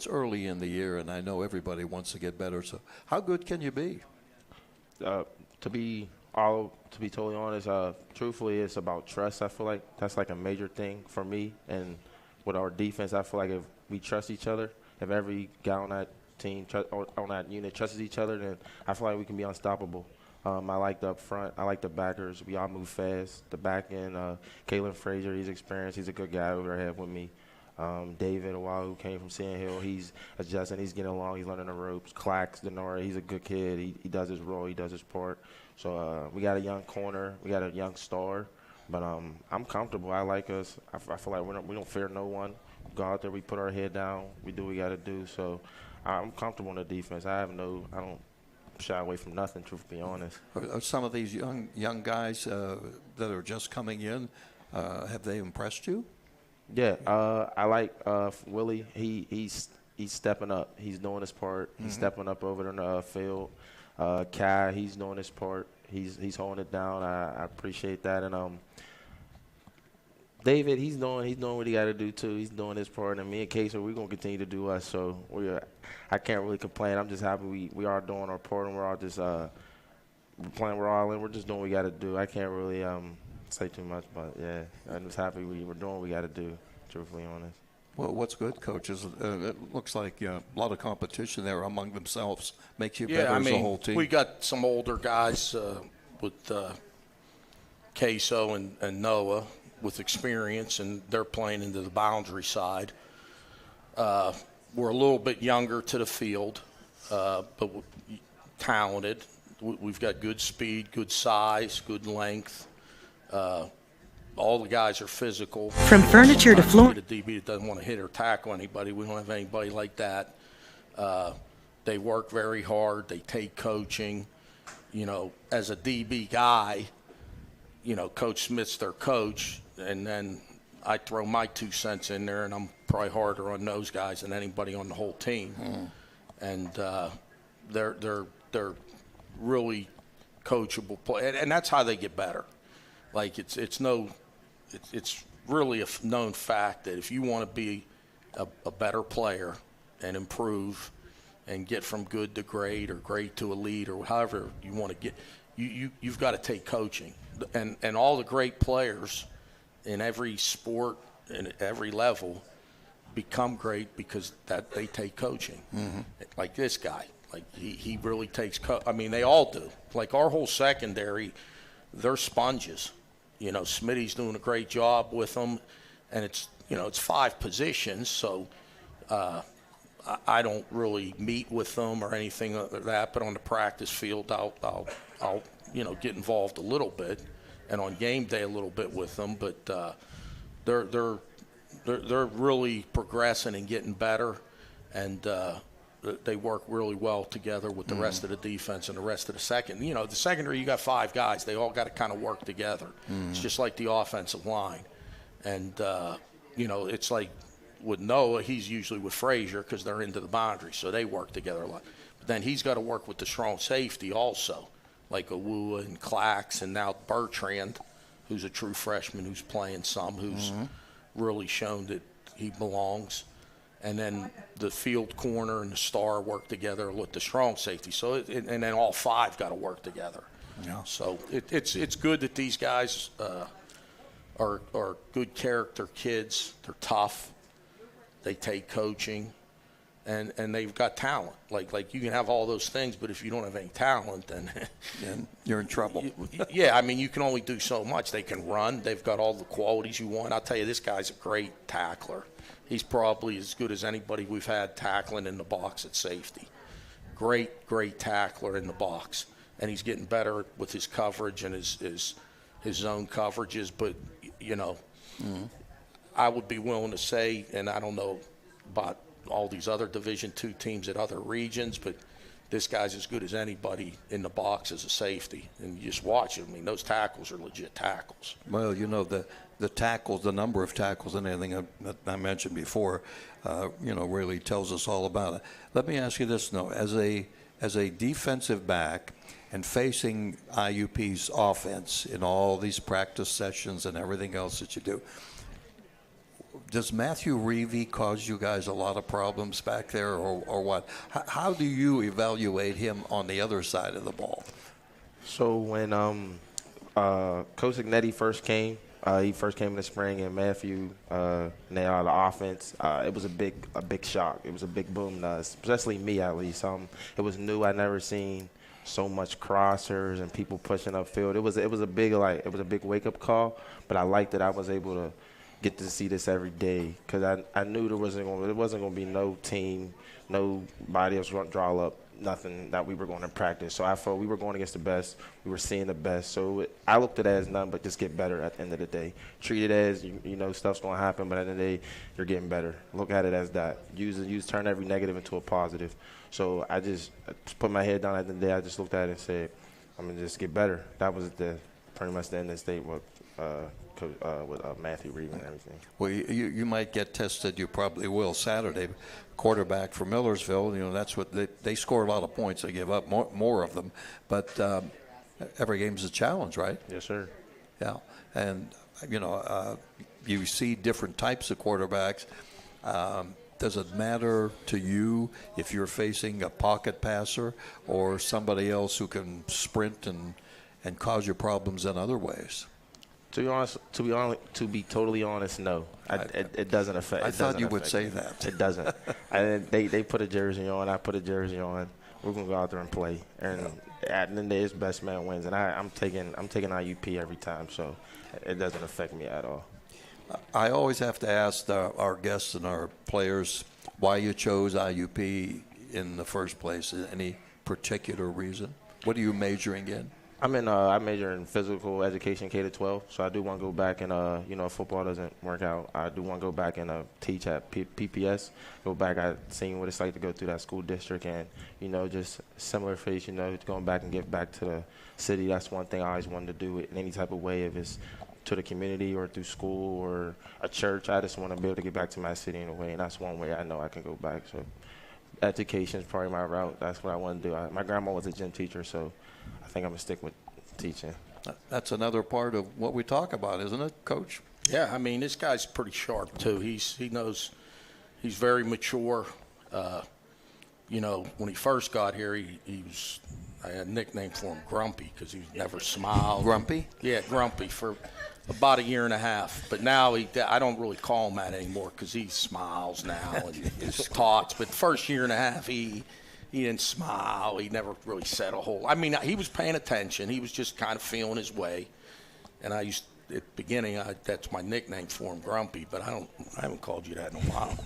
Speaker 2: early in the year, and I know everybody wants to get better. So how good can you be?
Speaker 10: To be totally honest, truthfully, it's about trust. I feel like that's like a major thing for me. And with our defense, I feel like if we trust each other, if every guy on that team or on that unit trusts each other, then I feel like we can be unstoppable. I like the up front. I like the backers. We all move fast. The back end, Kalen Frazier, he's experienced. He's a good guy over there with me. David, who came from Sand Hill, he's adjusting. He's getting along. He's learning the ropes. Clax, Denora, he's a good kid. He does his role. He does his part. So we got a young corner. We got a young star. But I'm comfortable. I like us. I feel like we don't fear no one. We go out there. We put our head down. We do what we got to do. So I'm comfortable in the defense. I don't shy away from nothing, truth be honest.
Speaker 2: Some of these young guys that are just coming in, have they impressed you?
Speaker 10: Yeah, I like Willie. He's stepping up. He's doing his part. He's stepping up over in the field. Kai, he's doing his part. He's holding it down. I appreciate that. And David, he's doing what he got to do too. He's doing his part. And me and Casey, we're gonna continue to do us. So I can't really complain. I'm just happy we are doing our part, and we're all just playing. We're all in. We're just doing what we got to do. I can't really say too much, but yeah, I'm just happy we're doing what we got to do. Truthfully honest.
Speaker 2: Well, what's good, Coach, is it looks like a lot of competition there among themselves. Makes you better as a whole team.
Speaker 3: We got some older guys with Queso and Noah with experience, and they're playing into the boundary side. We're a little bit younger to the field, but talented. We've got good speed, good size, good length. all the guys are physical.
Speaker 6: From furniture to floor.
Speaker 3: A DB that doesn't want to hit or tackle anybody. We don't have anybody like that. They work very hard. They take coaching. You know, as a DB guy, you know, Coach Smith's their coach, and then I throw my 2 cents in there, and I'm probably harder on those guys than anybody on the whole team. And they're really coachable play, and that's how they get better. Like it's really a known fact that if you want to be a better player and improve and get from good to great or great to elite or however you want to get, you've got to take coaching. And all the great players in every sport and every level become great because that they take coaching. Like this guy, like he really takes I mean, they all do. Like our whole secondary, they're sponges. You know, Smitty's doing a great job with them, and it's 5 positions, so I don't really meet with them or anything like that. But on the practice field, I'll get involved a little bit, and on game day a little bit with them. But they're really progressing and getting better, and they work really well together with the rest of the defense and the rest of the second. You know, the secondary, you got 5 guys. They all got to kind of work together. It's just like the offensive line. And, it's like with Noah, he's usually with Frazier because they're into the boundary, so they work together a lot. But then he's got to work with the strong safety also, like Awua and Clax, and now Bertrand, who's a true freshman who's playing some, who's really shown that he belongs. And then the field corner and the star work together with the strong safety. So, and then all 5 got to work together. Yeah. So it's good that these guys are good character kids. They're tough. They take coaching, and they've got talent. Like you can have all those things, but if you don't have any talent, then
Speaker 2: you're in trouble.
Speaker 3: Yeah, I mean, you can only do so much. They can run. They've got all the qualities you want. I'll tell you, this guy's a great tackler. He's probably as good as anybody we've had tackling in the box at safety. Great tackler in the box. And he's getting better with his coverage and his zone coverages. But, I would be willing to say, and I don't know about all these other Division II teams at other regions, but this guy's as good as anybody in the box as a safety. And you just watch him. I mean, those tackles are legit tackles.
Speaker 2: Well, the tackles, the number of tackles and everything that I mentioned before, really tells us all about it. Let me ask you this, though. As a defensive back and facing IUP's offense in all these practice sessions and everything else that you do, does Matthew Reevy cause you guys a lot of problems back there or what? How do you evaluate him on the other side of the ball?
Speaker 10: So when Coach Ignetti first came, he first came in the spring, and Matthew nailed out the offense. It was a big shock. It was a big boom to us, especially me at least. It was new. I'd never seen so much crossers and people pushing upfield. It was a big wake up call. But I liked that I was able to get to see this every day because I knew there wasn't going to be no team, nobody else going to draw up nothing that we were going to practice. So I felt we were going against the best. We were seeing the best. So I looked at it as nothing but just get better at the end of the day. Treat it as, stuff's going to happen, but at the end of the day, you're getting better. Look at it as that. Turn every negative into a positive. So I just put my head down at the end of the day. I just looked at it and said, I'm going to just get better. That was pretty much the end of the state with Matthew Reed and everything.
Speaker 2: Well, you might get tested. You probably will Saturday. Quarterback for Millersville, that's what they score a lot of points. They give up more of them, but every game's a challenge, right?
Speaker 10: Yes, sir.
Speaker 2: Yeah, and you see different types of quarterbacks. Does it matter to you if you're facing a pocket passer or somebody else who can sprint and cause you problems in other ways?
Speaker 10: To be totally honest, no. It doesn't affect.
Speaker 2: I thought you would say that.
Speaker 10: It doesn't. They put a jersey on. I put a jersey on. We're gonna go out there and play. And at the end of the day, it's best man wins. And I'm taking IUP every time, so it doesn't affect me at all.
Speaker 2: I always have to ask our guests and our players why you chose IUP in the first place. Any particular reason? What are you majoring in?
Speaker 10: I major in physical education, K-12, so I do want to go back and, if football doesn't work out, I do want to go back and teach at PPS, go back. I've seen what it's like to go through that school district and, just similar face, going back and give back to the city. That's one thing I always wanted to do in any type of way, if it's to the community or through school or a church. I just want to be able to get back to my city in a way, and that's one way I know I can go back. So education is probably my route. That's what I want to do. My grandma was a gym teacher, so I think I'm going to stick with teaching.
Speaker 2: That's another part of what we talk about, isn't it, Coach?
Speaker 3: Yeah, I mean, this guy's pretty sharp, too. He knows he's very mature. When he first got here, I had a nickname for him, Grumpy, because he never smiled.
Speaker 2: Grumpy?
Speaker 3: Yeah, Grumpy for about a year and a half. But now I don't really call him that anymore because he smiles now and he talks. But the first year and a half, he didn't smile. He never really said a whole – I mean, he was paying attention. He was just kind of feeling his way. And at the beginning, that's my nickname for him, Grumpy. But I haven't called you that in a while.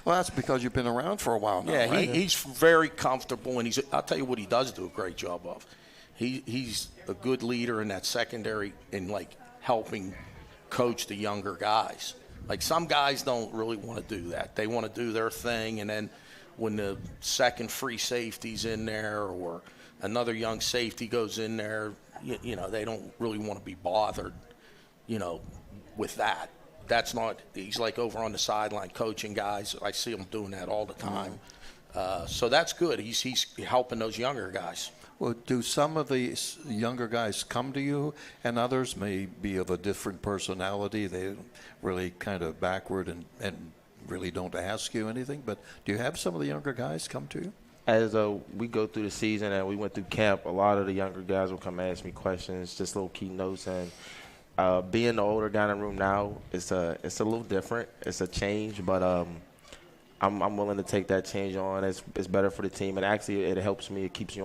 Speaker 2: Well, that's because you've been around for a while now,
Speaker 3: yeah,
Speaker 2: right?
Speaker 3: He's very comfortable, and I'll tell you what he does do a great job of. He's a good leader in that secondary in, helping coach the younger guys. Some guys don't really want to do that. They want to do their thing, and then when the second free safety's in there or another young safety goes in there, they don't really want to be bothered, with that. That's not – he's over on the sideline coaching guys. I see him doing that all the time. So that's good. He's helping those younger guys.
Speaker 2: Well, do some of the younger guys come to you and others may be of a different personality? They really kind of backward and really don't ask you anything. But do you have some of the younger guys come to you?
Speaker 10: As we go through the season and we went through camp, a lot of the younger guys will come ask me questions, just little key notes. And being the older guy in the room now, it's a little different. It's a change, but I'm willing to take that change on. It's better for the team, and actually it helps me. It keeps me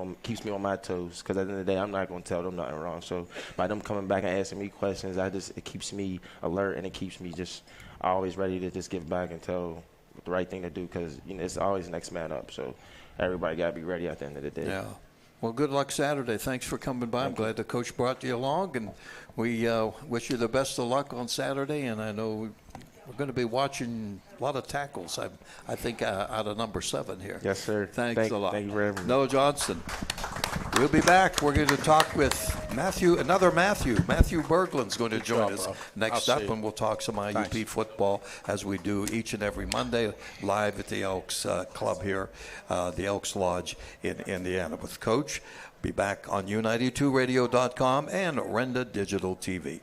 Speaker 10: on my toes, because at the end of the day, I'm not going to tell them nothing wrong. So by them coming back and asking me questions, it keeps me alert, and it keeps me just always ready to just give back and tell the right thing to do, because it's always next man up. So everybody got to be ready at the end of the day.
Speaker 2: Yeah. Well, good luck Saturday. Thanks for coming by. I'm glad the coach brought you along, and we wish you the best of luck on Saturday. And I know we're going to be watching a lot of tackles, I think, out of number 7 here.
Speaker 10: Yes, sir.
Speaker 2: Thanks a lot.
Speaker 10: Thank you for having me.
Speaker 2: Noah Johnson. We'll be back. We're going to talk with Matthew Berglund's going to join us next up, and we'll talk some IUP football as we do each and every Monday live at the Elks Club here, the Elks Lodge in Indiana with Coach. Be back on U92Radio.com and Renda Digital TV.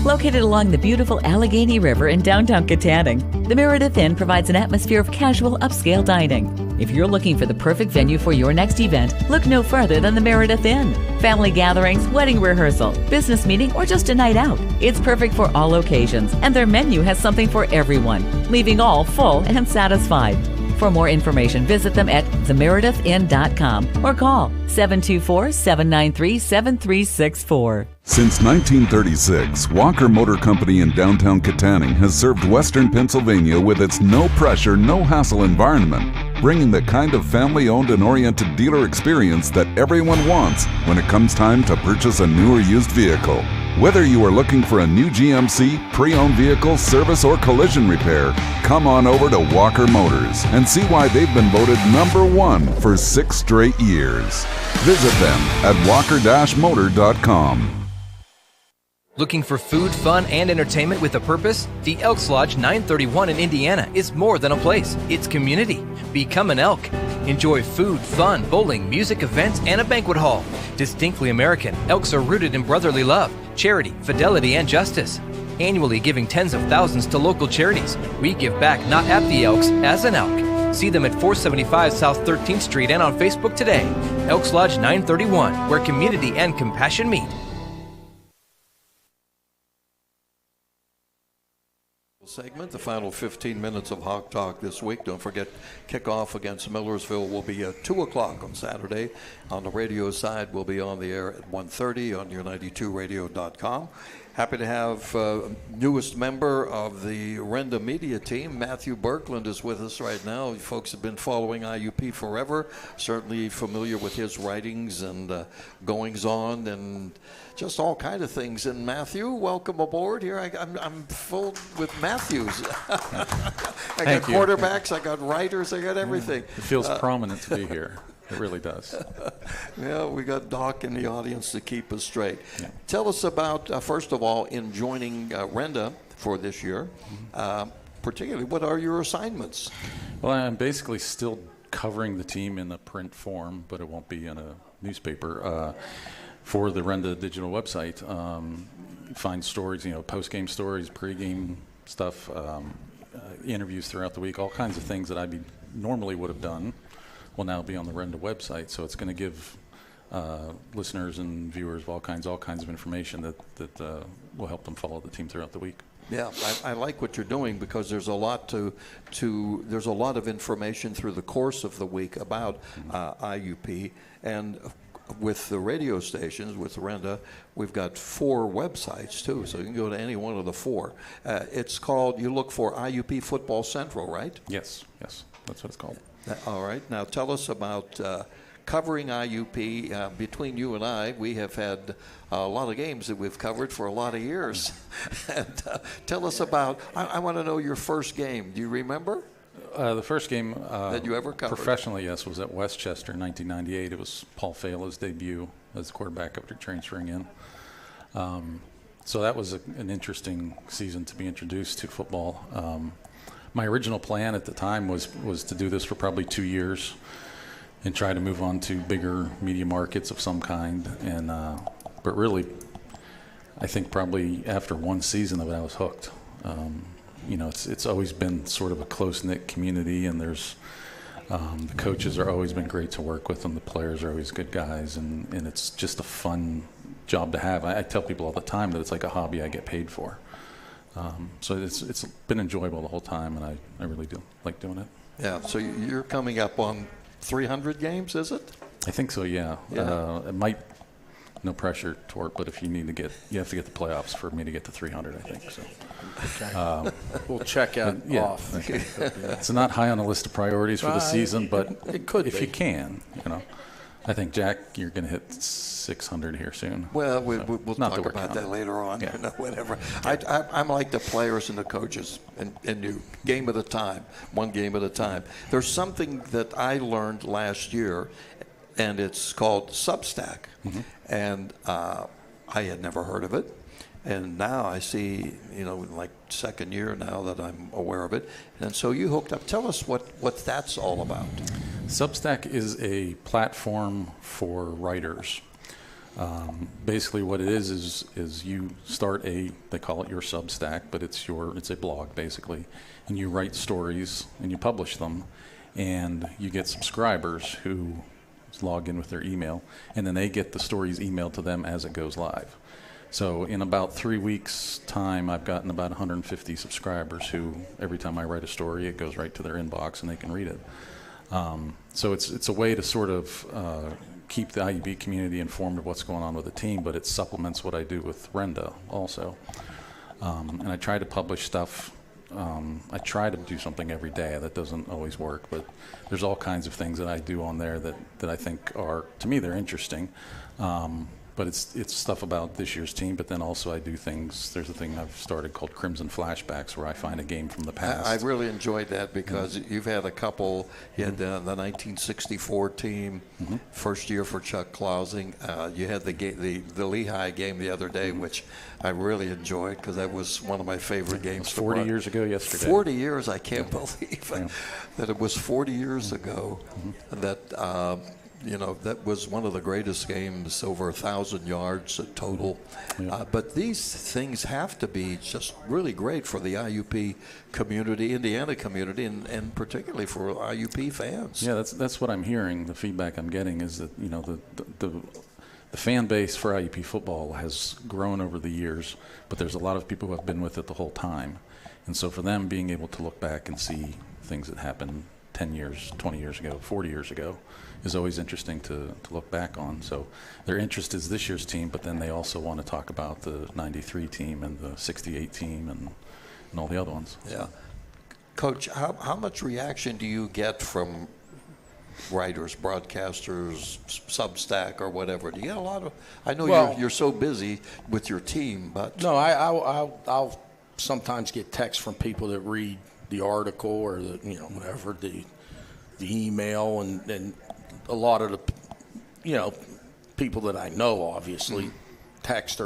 Speaker 4: Located along the beautiful Allegheny River in downtown Katanning, the Meredith Inn provides an atmosphere of casual upscale dining. If you're looking for the perfect venue for your next event, look no further than the Meredith Inn. Family gatherings, wedding rehearsal, business meeting, or just a night out. It's perfect for all occasions, and their menu has something for everyone, leaving all full and satisfied. For more information, visit them at themeredithinn.com or call 724-793-7364.
Speaker 5: Since 1936, Walker Motor Company in downtown Katanning has served Western Pennsylvania with its no-pressure, no-hassle environment, bringing the kind of family-owned and oriented dealer experience that everyone wants when it comes time to purchase a new or used vehicle. Whether you are looking for a new GMC, pre-owned vehicle, service, or collision repair, come on over to Walker Motors and see why they've been voted #1 for 6 straight years. Visit them at walker-motor.com.
Speaker 9: Looking for food, fun, and entertainment with a purpose? The Elks Lodge 931 in Indiana is more than a place. It's community. Become an Elk. Enjoy food, fun, bowling, music events, and a banquet hall. Distinctly American, Elks are rooted in brotherly love, charity, fidelity, and justice. Annually giving tens of thousands to local charities, we give back not at the Elks, as an Elk. See them at 475 South 13th Street and on Facebook today. Elks Lodge 931, where community and compassion meet.
Speaker 2: Segment, the final 15 minutes of Hawk Talk this week. Don't forget, kickoff against Millersville will be at 2 o'clock on Saturday. On the radio side, we'll be on the air at 1:30 on your92radio.com. Happy to have newest member of the Renda media team, Matthew Berkland, is with us right now. You folks have been following IUP forever, certainly familiar with his writings and goings-on and just all kind of things. And Matthew, welcome aboard here. I'm full with Matthews. I got quarterbacks, I got writers, I got everything.
Speaker 11: It feels prominent to be here. It really does.
Speaker 2: Yeah, we got Doc in the audience to keep us straight. Yeah. Tell us about, first of all, in joining Renda for this year, particularly what are your assignments?
Speaker 11: Well, I'm basically still covering the team in a print form, but it won't be in a newspaper. For the Renda digital website, find stories, post-game stories, pre-game stuff, interviews throughout the week, all kinds of things that I normally would have done will now be on the Renda website. So it's going to give listeners and viewers of all kinds of information that will help them follow the team throughout the week.
Speaker 2: Yeah, I like what you're doing because there's a lot there's a lot of information through the course of the week about IUP, and with the radio stations, with Renda, we've got 4 websites too, so you can go to any one of the 4. It's called, you look for IUP Football Central, right?
Speaker 11: Yes, that's what it's called.
Speaker 2: All right. Now tell us about covering IUP. Between you and I, we have had a lot of games that we've covered for a lot of years. And tell us about, I want to know your first game. Do you remember?
Speaker 11: The first game
Speaker 2: that you ever covered?
Speaker 11: Professionally, yes, was at Westchester in 1998. It was Paul Fala's debut as quarterback after transferring in. So that was an interesting season to be introduced to football. My original plan at the time was to do this for probably 2 years and try to move on to bigger media markets of some kind. And but really, I think probably after one season of it, I was hooked. It's always been sort of a close-knit community, and there's the coaches are always been great to work with, and the players are always good guys, and it's just a fun job to have. I tell people all the time that it's like a hobby I get paid for. So it's been enjoyable the whole time, and I really do like doing it.
Speaker 2: Yeah, so you're coming up on 300 games, is it?
Speaker 11: I think so, yeah. It might, no pressure, Tort, but if you have to get the playoffs for me to get to 300, I think. So.
Speaker 3: Okay. We'll check out off.
Speaker 11: Okay. It's not high on the list of priorities for the season, but
Speaker 3: it could
Speaker 11: if you can, I think, Jack, you're going to hit 600 here soon.
Speaker 2: Well, we'll talk about that later on. Yeah. Whatever. I'm like the players and the coaches, and you game at a time, one game at a time. There's something that I learned last year, and it's called Substack. Mm-hmm. And I had never heard of it. And now I see, like second year now that I'm aware of it. And so you hooked up. Tell us what that's all about.
Speaker 11: Substack is a platform for writers. Basically what it is you start they call it your Substack, but it's a blog basically. And you write stories and you publish them, and you get subscribers who log in with their email, and then they get the stories emailed to them as it goes live. So in about 3 weeks' time, I've gotten about 150 subscribers who, every time I write a story, it goes right to their inbox and they can read it. So it's a way to sort of keep the IUB community informed of what's going on with the team, but it supplements what I do with Renda also. And I try to publish stuff. I try to do something every day. That doesn't always work, but there's all kinds of things that I do on there that I think are, to me, they're interesting. But it's stuff about this year's team, but then also I do things. There's a thing I've started called Crimson Flashbacks, where I find a game from the past.
Speaker 2: I really enjoyed that because you've had a couple. You had the 1964 team, first year for Chuck Clausing. You had the Lehigh game the other day, which I really enjoyed because that was one of my favorite games.
Speaker 11: 40 years ago yesterday.
Speaker 2: 40 years, I can't believe that it was 40 years ago that that was one of the greatest games, over 1,000 yards total. Yeah. But these things have to be just really great for the IUP community, Indiana community, and particularly for IUP fans.
Speaker 11: Yeah, that's what I'm hearing. The feedback I'm getting is that the fan base for IUP football has grown over the years, but there's a lot of people who have been with it the whole time. And so for them, being able to look back and see things that happened 10 years, 20 years ago, 40 years ago, is always interesting to look back on. So their interest is this year's team, but then they also want to talk about the 93 team and the 68 team and all the other ones.
Speaker 2: Yeah. Coach, how much reaction do you get from writers, broadcasters, Substack, or whatever? Do you get a lot of? I know you're so busy with your team, but
Speaker 3: no, I'll sometimes get texts from people that read the article or the whatever the email, and a lot of the people that I know obviously text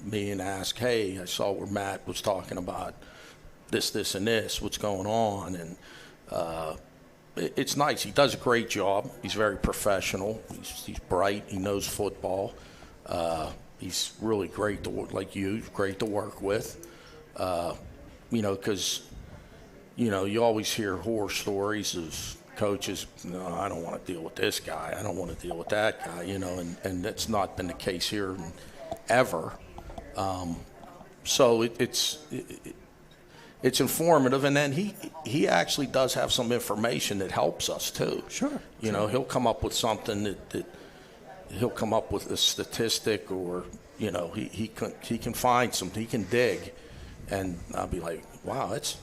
Speaker 3: me and ask, hey, I saw where Matt was talking about this, and this, what's going on, and it's nice. He does a great job. He's very professional. He's bright. He knows football. He's really great great to work with. Because you always hear horror stories of coaches. No, I don't want to deal with this guy. I don't want to deal with that guy. And that's not been the case here ever. So it's informative, and then he actually does have some information that helps us too.
Speaker 2: Sure.
Speaker 3: He'll come up with something that he'll come up with a statistic, or he can find something, he can dig, and I'll be like, wow, that's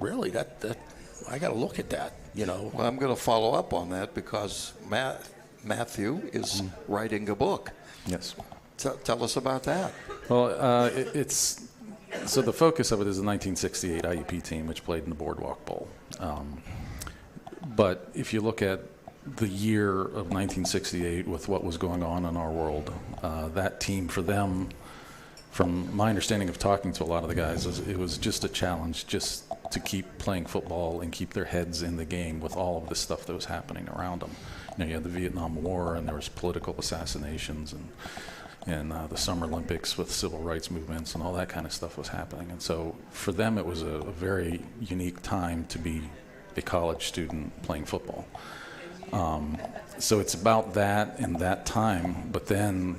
Speaker 3: really that I got to look at that.
Speaker 2: Well, I'm going to follow up on that because Matthew is writing a book.
Speaker 11: Yes.
Speaker 2: Tell us about that.
Speaker 11: Well, so the focus of it is the 1968 IUP team, which played in the Boardwalk Bowl. But if you look at the year of 1968 with what was going on in our world, that team for them, from my understanding of talking to a lot of the guys, it was just a challenge just to keep playing football and keep their heads in the game with all of this stuff that was happening around them. You had the Vietnam War, and there was political assassinations, and the Summer Olympics with civil rights movements and all that kind of stuff was happening. And so for them, it was a very unique time to be a college student playing football. So it's about that and that time, but then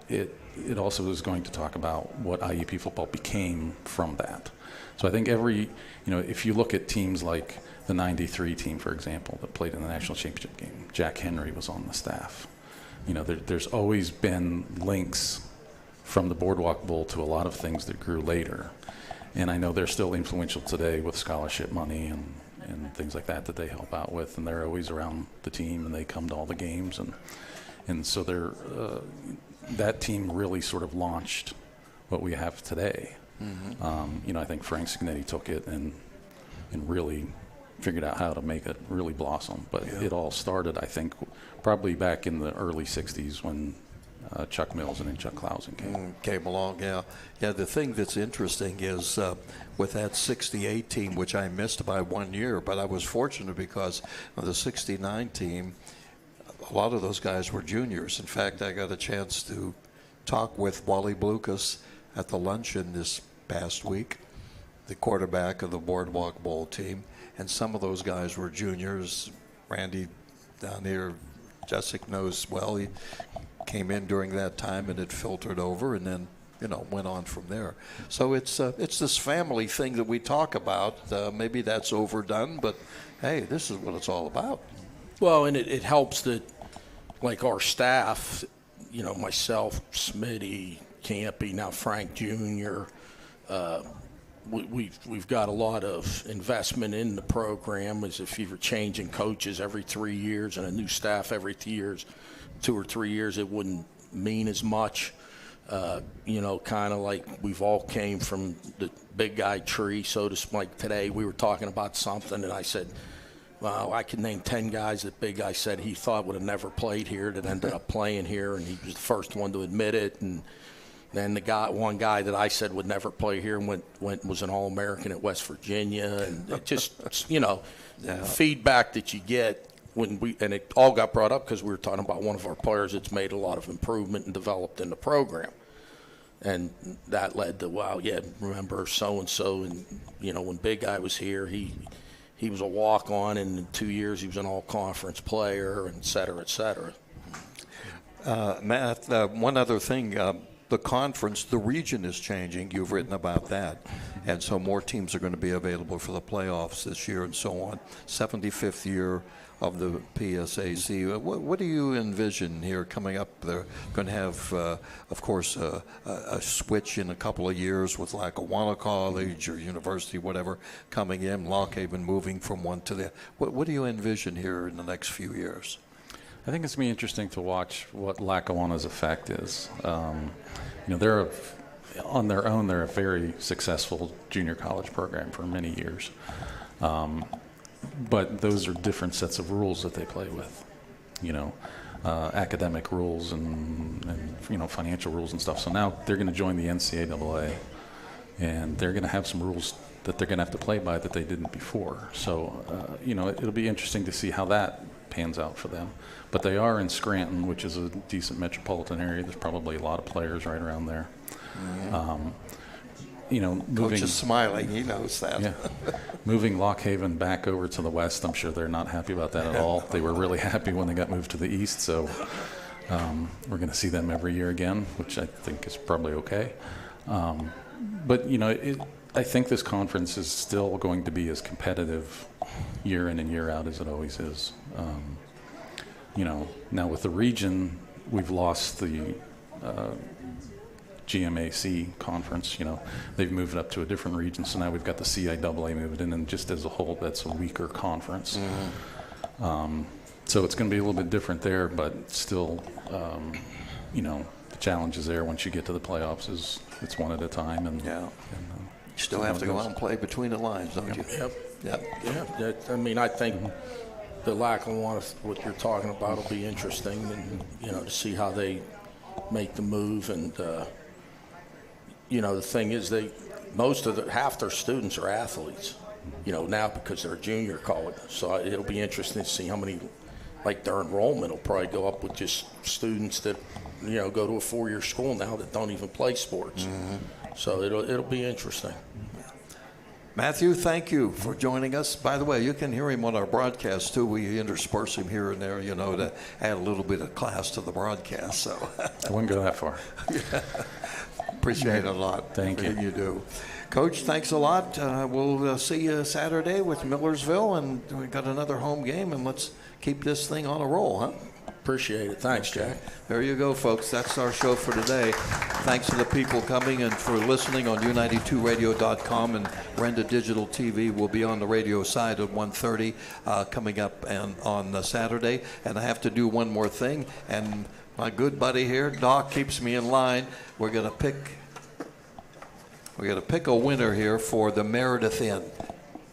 Speaker 11: it also is going to talk about what IUP football became from that. So I think if you look at teams like the 93 team, for example, that played in the national championship game, Jack Henry was on the staff. There's always been links from the Boardwalk Bowl to a lot of things that grew later. And I know they're still influential today with scholarship money and things like that they help out with. And they're always around the team, and they come to all the games. And so that team really sort of launched what we have today. Mm-hmm. I think Frank Signetti took it and really figured out how to make it really blossom. But it all started, I think, probably back in the early 60s when Chuck Mills and then Chuck Clausen
Speaker 2: came along. Yeah, the thing that's interesting is with that 68 team, which I missed by 1 year, but I was fortunate because of the 69 team, a lot of those guys were juniors. In fact, I got a chance to talk with Wally Blucas at the luncheon this past week, the quarterback of the Boardwalk Bowl team, and some of those guys were juniors. Randy down here, Jessica knows well, he came in during that time and it filtered over and then, went on from there. So it's this family thing that we talk about. Maybe that's overdone, but hey, this is what it's all about.
Speaker 3: Well, and it helps that, like our staff, myself, Smitty, Campy, now Frank Jr., we've got a lot of investment in the program. As if you were changing coaches every 3 years and a new staff every 2 or 3 years, it wouldn't mean as much. Kind of like we've all came from the big guy tree, so to speak. Like today we were talking about something, and I said, well, I can name 10 guys that big guy said he thought would have never played here that ended up playing here, and he was the first one to admit it. And then one guy that I said would never play here was an All-American at West Virginia, and it just feedback that you get and it all got brought up because we were talking about one of our players that's made a lot of improvement and developed in the program, and that led to remember so and so, and when big guy was here, he was a walk-on, and in 2 years he was an all-conference player, and et cetera, et cetera.
Speaker 2: Matt, one other thing. the conference, the region is changing. You've written about that. And so more teams are going to be available for the playoffs this year and so on. 75th year of the PSAC. What do you envision here coming up? They're going to have, of course, a switch in a couple of years with Lackawanna College or University, whatever, coming in, Lock Haven moving from one to the other. What do you envision here in the next few years?
Speaker 11: I think it's going to be interesting to watch what Lackawanna's effect is. They're on their own, they're a very successful junior college program for many years. But those are different sets of rules that they play with, academic rules and financial rules and stuff. So now they're going to join the NCAA, and they're going to have some rules that they're going to have to play by that they didn't before. So, it'll be interesting to see how that pans out for them. But they are in Scranton, which is a decent metropolitan area. There's probably a lot of players right around there.
Speaker 2: Mm-hmm. Coach is smiling. He knows that.
Speaker 11: Yeah. Moving Lock Haven back over to the west, I'm sure they're not happy about that at all. They were really happy when they got moved to the east. So we're going to see them every year again, which I think is probably okay. But, I think this conference is still going to be as competitive year in and year out as it always is. Now with the region, we've lost the GMAC conference. They've moved up to a different region, so now we've got the CIAA moved in, and just as a whole, that's a weaker conference. Mm-hmm. So it's going to be a little bit different there, but still, the challenge is there once you get to the playoffs. It's one at a time, and
Speaker 2: you still have to go out and play between the lines, don't you?
Speaker 3: Yep. I think the Lackawanna, what you're talking about, will be interesting, and to see how they make the move. And the thing is, half their students are athletes. Now because they're junior college, so it'll be interesting to see how many, their enrollment will probably go up with just students that go to a 4-year school now that don't even play sports. Mm-hmm. So it'll be interesting.
Speaker 2: Matthew, thank you for joining us. By the way, you can hear him on our broadcast, too. We intersperse him here and there, to add a little bit of class to the broadcast. So
Speaker 11: I wouldn't go that far.
Speaker 2: Appreciate it a lot.
Speaker 11: Thank you.
Speaker 2: You do. Coach, thanks a lot. We'll see you Saturday with Millersville, and we got another home game, and let's keep this thing on a roll, huh?
Speaker 3: Appreciate it. Thanks, Jack.
Speaker 2: There you go, folks. That's our show for today. Thanks to the people coming and for listening on U92radio.com, and Renda Digital TV will be on the radio side at 1:30 coming up on Saturday. And I have to do one more thing, and my good buddy here, Doc, keeps me in line. We're gonna pick a winner here for the Meredith Inn.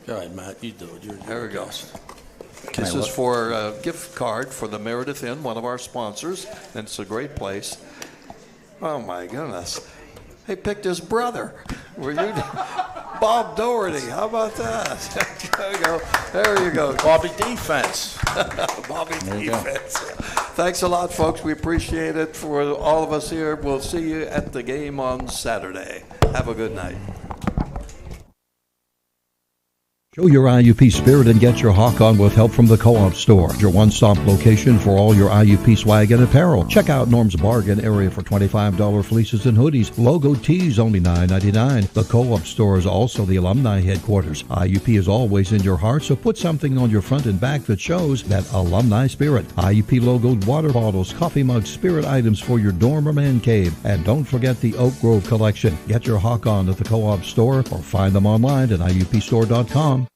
Speaker 3: All right, Matt, you do it.
Speaker 2: There we go. This is for a gift card for the Meredith Inn, one of our sponsors, and it's a great place. Oh, my goodness. He picked his brother. Bob Doherty. How about that? There you go.
Speaker 3: Bobby Defense.
Speaker 2: Bobby Defense. Thanks a lot, folks. We appreciate it. For all of us here, we'll see you at the game on Saturday. Have a good night.
Speaker 8: Show your IUP spirit and get your hawk on with help from the Co-op Store, your one-stop location for all your IUP swag and apparel. Check out Norm's Bargain area for $25 fleeces and hoodies. Logo tees only $9.99. The Co-op Store is also the alumni headquarters. IUP is always in your heart, so put something on your front and back that shows that alumni spirit. IUP logoed water bottles, coffee mugs, spirit items for your dorm or man cave. And don't forget the Oak Grove collection. Get your hawk on at the Co-op Store or find them online at IUPstore.com.